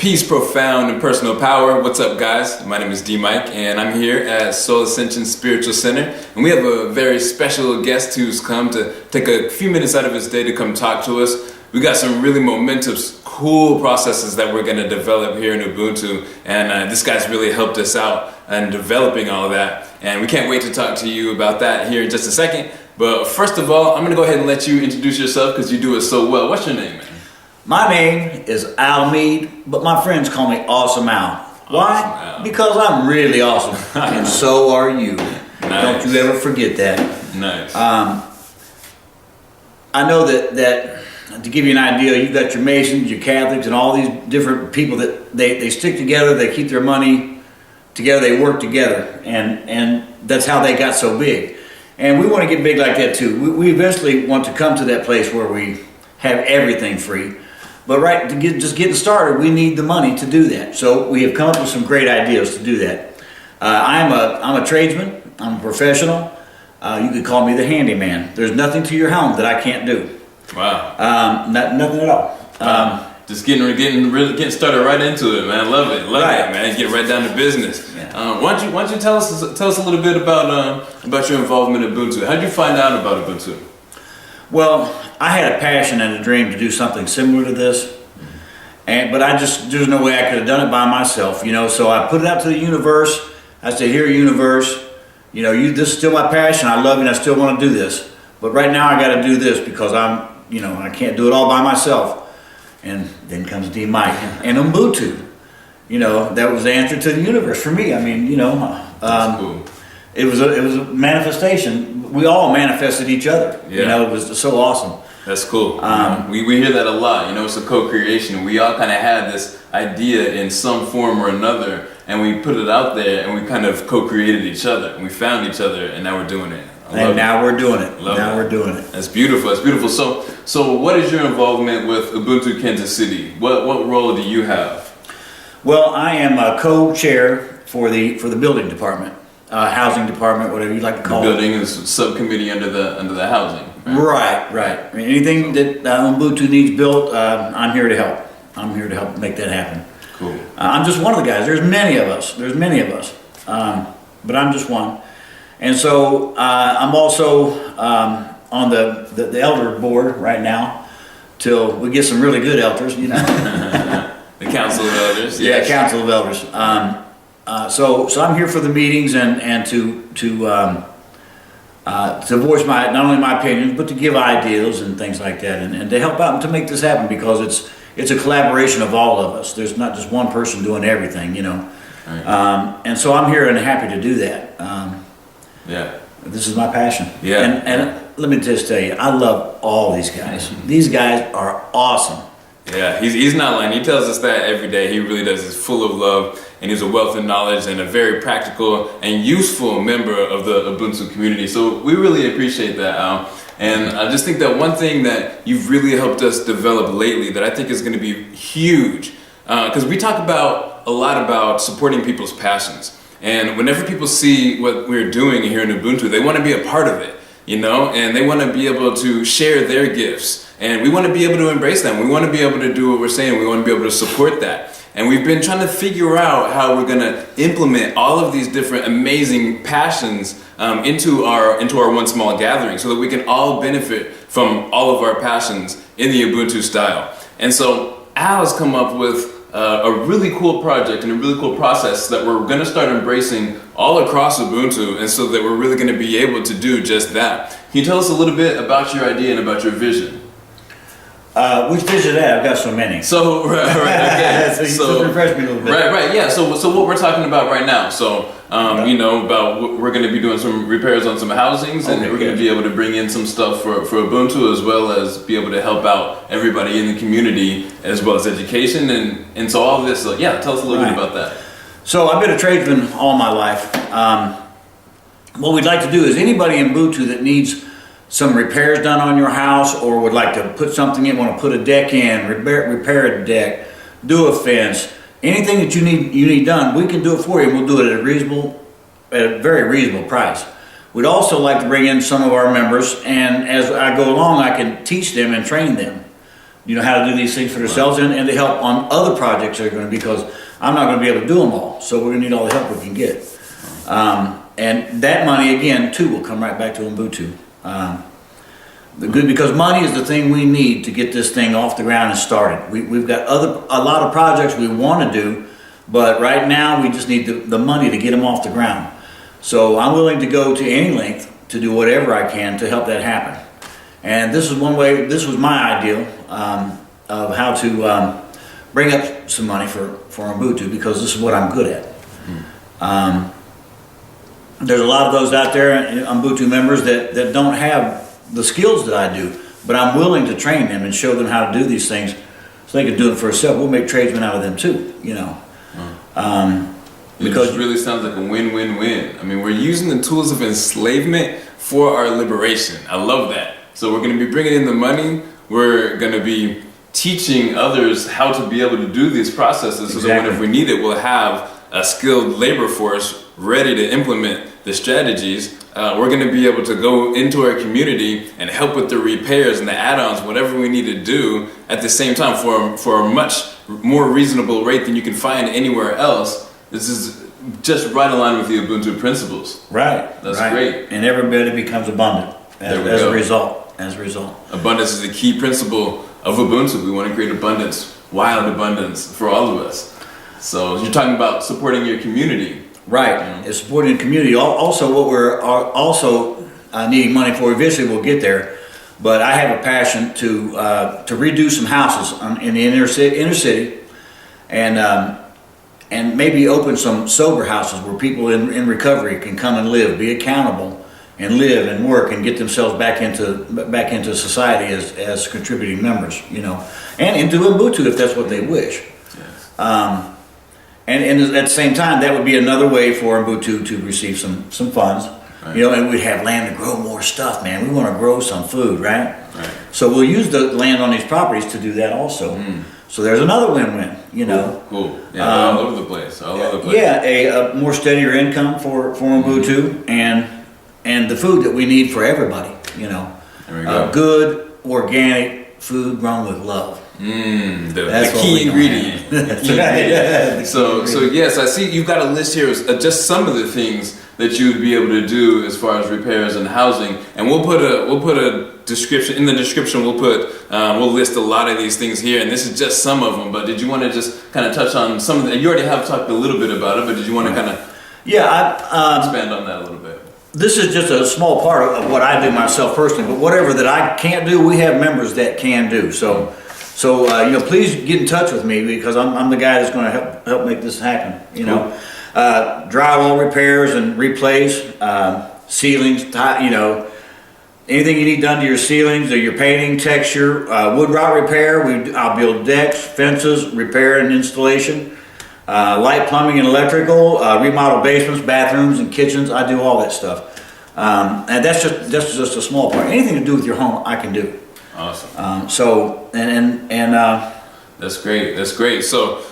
Peace, profound, and personal power. What's up, guys? My name is DMike, and I'm here at Soul Ascension Spiritual Center. And we have a very special guest who's come to take a few minutes out of his day to come talk to us. We got some really momentous, cool processes that we're going to develop here in Ubuntu. And this guy's really helped us out in developing all of that. And we can't wait to talk to you about that here in just a second. But first of all, I'm going to go ahead and let you introduce yourself because you do it so well. What's your name, man? My name is Meade, but my friends call me Awesome Al. Why? Awesome Al. Because I'm really awesome, and so are you. Nice. Don't you ever forget that. Nice. I know that to give you an idea, you've got your Masons, your Catholics, and all these different people that they stick together, they keep their money together, they work together, and that's how they got so big. And we want to get big like that too. We eventually want to come to that place where we have everything free. But just getting started, we need the money to do that. So we have come up with some great ideas to do that. I'm a tradesman. I'm a professional. You could call me the handyman. There's nothing to your home that I can't do. Wow. Nothing at all. Just getting started right into it, man. Love it, Right. man. Get right down to business. Yeah. Why don't you tell us a little bit about your involvement in Ubuntu? How did you find out about Ubuntu? Well, I had a passion and a dream to do something similar to this, but there's no way I could have done it by myself, so I put it out to the universe. I said, here, universe, this is still my passion. I love you and I still want to do this, but right now I got to do this because I can't do it all by myself. And then comes DMike and Ubuntu. That was the answer to the universe for me. That's cool. It was a manifestation. We all manifested each other. Yeah. It was so awesome. That's cool. We hear that a lot. It's a co-creation. We all kind of had this idea in some form or another, and we put it out there, and we kind of co-created each other, and we found each other, and now we're doing it. We're doing it. We're doing it. That's beautiful. That's beautiful. So what is your involvement with Ubuntu Kansas City? What role do you have? Well, I am a co-chair for the building department. Housing department, whatever you like to call it. The building is subcommittee under the housing. Right. Anything that Ubuntu needs built, I'm here to help. I'm here to help make that happen. Cool. I'm just one of the guys. There's many of us, but I'm just one. And so I'm also on the elder board right now till we get some really good elders. The Council of Elders. Yeah, Council of Elders. So I'm here for the meetings and to voice not only my opinions but to give ideas and things like that and to help out and to make this happen because it's a collaboration of all of us. There's not just one person doing everything, Right. And so I'm here and happy to do that. Yeah. This is my passion. Yeah. And let me just tell you, I love all these guys. These guys are awesome. Yeah, he's not lying. He tells us that every day. He really does. He's full of love, and he's a wealth of knowledge and a very practical and useful member of the Ubuntu community. So we really appreciate that, Al. And I just think that one thing that you've really helped us develop lately that I think is going to be huge, because we talk a lot about supporting people's passions. And whenever people see what we're doing here in Ubuntu, they want to be a part of it, and they want to be able to share their gifts. And we want to be able to embrace them. We want to be able to do what we're saying. We want to be able to support that. And we've been trying to figure out how we're going to implement all of these different amazing passions into our one small gathering so that we can all benefit from all of our passions in the Ubuntu style. And so Al has come up with a really cool project and a really cool process that we're going to start embracing all across Ubuntu, and so that we're really going to be able to do just that. Can you tell us a little bit about your idea and about your vision? Which vision is that? I've got so many. So, right, okay. so refresh me a little bit. Right, yeah. So what we're talking about right now. So, we're going to be doing some repairs on some housings, and we're going to be able to bring in some stuff for Ubuntu, as well as be able to help out everybody in the community, as well as education, and so all of this. So, yeah, tell us a little bit about that. So I've been a tradesman all my life. What we'd like to do is anybody in Ubuntu that needs some repairs done on your house or would like to put something in, want to put a deck in, repair a deck, do a fence, anything that you need done, we can do it for you, and we'll do it at a very reasonable price. We'd also like to bring in some of our members, and as I go along I can teach them and train them. how to do these things for themselves, and to help on other projects that are going to, because I'm not going to be able to do them all. So we're going to need all the help we can get. And that money, again, too, will come right back to Ubuntu. Because money is the thing we need to get this thing off the ground and started. We've got a lot of projects we want to do, but right now we just need the money to get them off the ground. So I'm willing to go to any length to do whatever I can to help that happen. And this is one way, this was my ideal of how to bring up some money for Ubuntu, because this is what I'm good at. There's a lot of those out there, Ubuntu members, that don't have the skills that I do, but I'm willing to train them and show them how to do these things so they can do it for themselves. We'll make tradesmen out of them too, Because it really sounds like a win-win-win. I mean, we're using the tools of enslavement for our liberation. I love that. So we're going to be bringing in the money. We're going to be teaching others how to be able to do these processes, so that when if we need it, we'll have a skilled labor force ready to implement the strategies. We're going to be able to go into our community and help with the repairs and the add-ons, whatever we need to do at the same time for a much more reasonable rate than you can find anywhere else. This is just right in line with the Ubuntu principles. Right. That's great. And everybody becomes abundant as a result. Abundance is the key principle of Ubuntu. We want to create abundance, wild abundance for all of us. So you're talking about supporting your community. Right, it's supporting the community. Also, what we're also needing money for, eventually we'll get there, but I have a passion to redo some houses in the inner city, and maybe open some sober houses where people in recovery can come and live, be accountable, and live and work and get themselves back into society as contributing members, and into Ubuntu if that's what they wish. Yes. And at the same time, that would be another way for Ubuntu to receive some funds, right. And we'd have land to grow more stuff, man. We want to grow some food, right? So we'll use the land on these properties to do that also. So there's another win-win, Cool. Yeah, all over the place. Yeah, a more steadier income for Ubuntu, and the food that we need for everybody, There we go. Good, organic food grown with love. The key ingredient. So yes, I see you've got a list here of just some of the things that you would be able to do as far as repairs and housing, and we'll put a description in the description. We'll list a lot of these things here, and this is just some of them. But did you want to just kind of touch on some of them? You already have talked a little bit about it, but did you want to kind of expand on that a little bit? This is just a small part of what I do myself personally, but whatever that I can't do, we have members that can do. So please get in touch with me, because I'm the guy that's going to help make this happen. Drywall repairs and replace, ceilings, anything you need done to your ceilings or your painting, texture, wood rot repair. I'll build decks, fences, repair and installation, light plumbing and electrical, remodel basements, bathrooms and kitchens. I do all that stuff, and that's just a small part. Anything to do with your home, I can do. Awesome. That's great. So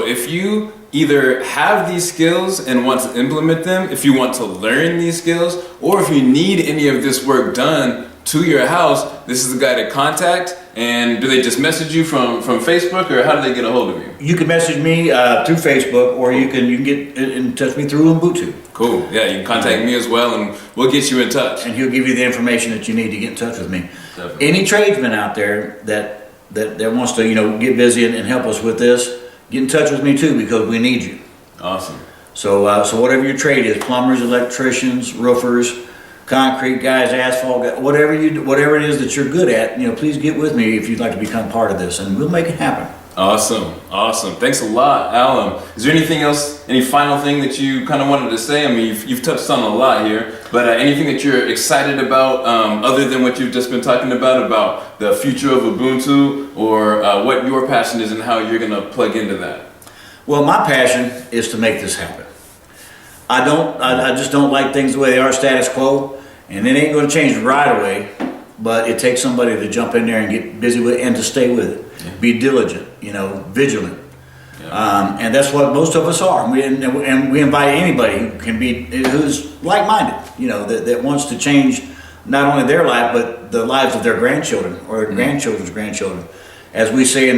if you either have these skills and want to implement them, if you want to learn these skills, or if you need any of this work done to your house, this is the guy to contact. And do they just message you from Facebook, or how do they get a hold of you? You can message me through Facebook, or you can get in touch with me through Ubuntu. Cool. Yeah, you can contact me as well, and we'll get you in touch. And he'll give you the information that you need to get in touch with me. Definitely. Any tradesman out there that wants to get busy and help us with this, get in touch with me too, because we need you. Awesome. So whatever your trade is, plumbers, electricians, roofers, concrete guys, asphalt guys, whatever it is that you're good at, please get with me if you'd like to become part of this, and we'll make it happen. Awesome. Thanks a lot, Alan. Is there anything else, any final thing that you kind of wanted to say? I mean, you've touched on a lot here, but anything that you're excited about, other than what you've just been talking about the future of Ubuntu, or what your passion is and how you're going to plug into that? Well, my passion is to make this happen. I just don't like things the way they are, status quo, and it ain't going to change right away, but it takes somebody to jump in there and get busy with it and to stay with it. Yeah. Be diligent, vigilant. Yeah. And that's what most of us are. And we invite anybody who's like-minded, that wants to change not only their life, but the lives of their grandchildren or their grandchildren's grandchildren. as we say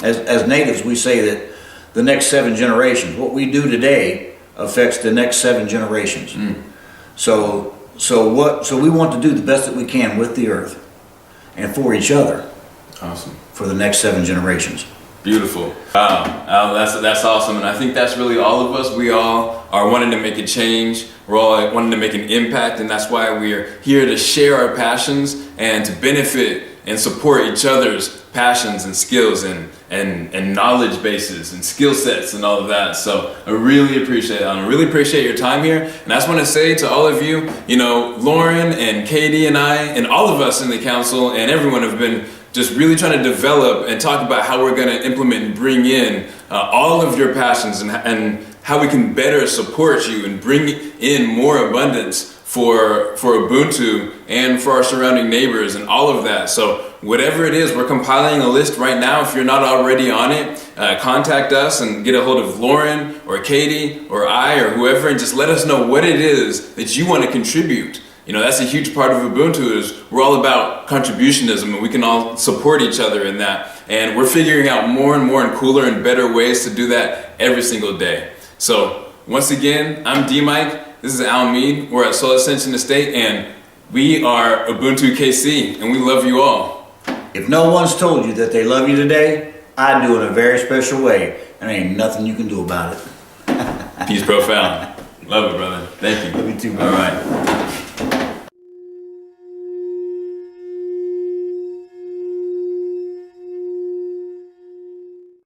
as natives, we say that the next 7 generations, what we do today affects the next 7 generations. So we want to do the best that we can with the earth and for each other. Awesome. For the next 7 generations. Beautiful. Wow, that's awesome, and I think that's really all of us. We all are wanting to make a change. We're all wanting to make an impact, and that's why we're here to share our passions and to benefit and support each other's passions and skills and knowledge bases and skill sets and all of that. So I really appreciate it. I really appreciate your time here. And I just want to say to all of you, Lauren and Katie and I and all of us in the council and everyone have been just really trying to develop and talk about how we're going to implement and bring in all of your passions and how we can better support you and bring in more abundance for Ubuntu and for our surrounding neighbors and all of that. So whatever it is, we're compiling a list right now. If you're not already on it, contact us and get a hold of Lauren or Katie or I or whoever and just let us know what it is that you want to contribute. That's a huge part of Ubuntu is we're all about contributionism and we can all support each other in that. And we're figuring out more and more and cooler and better ways to do that every single day. So once again, I'm DMike. This is Meade. We're at Soul Ascension Estate and we are Ubuntu KC and we love you all. If no one's told you that they love you today, I do in a very special way and there ain't nothing you can do about it. Peace profound. Love it, brother. Thank you. Love you too, man. All right.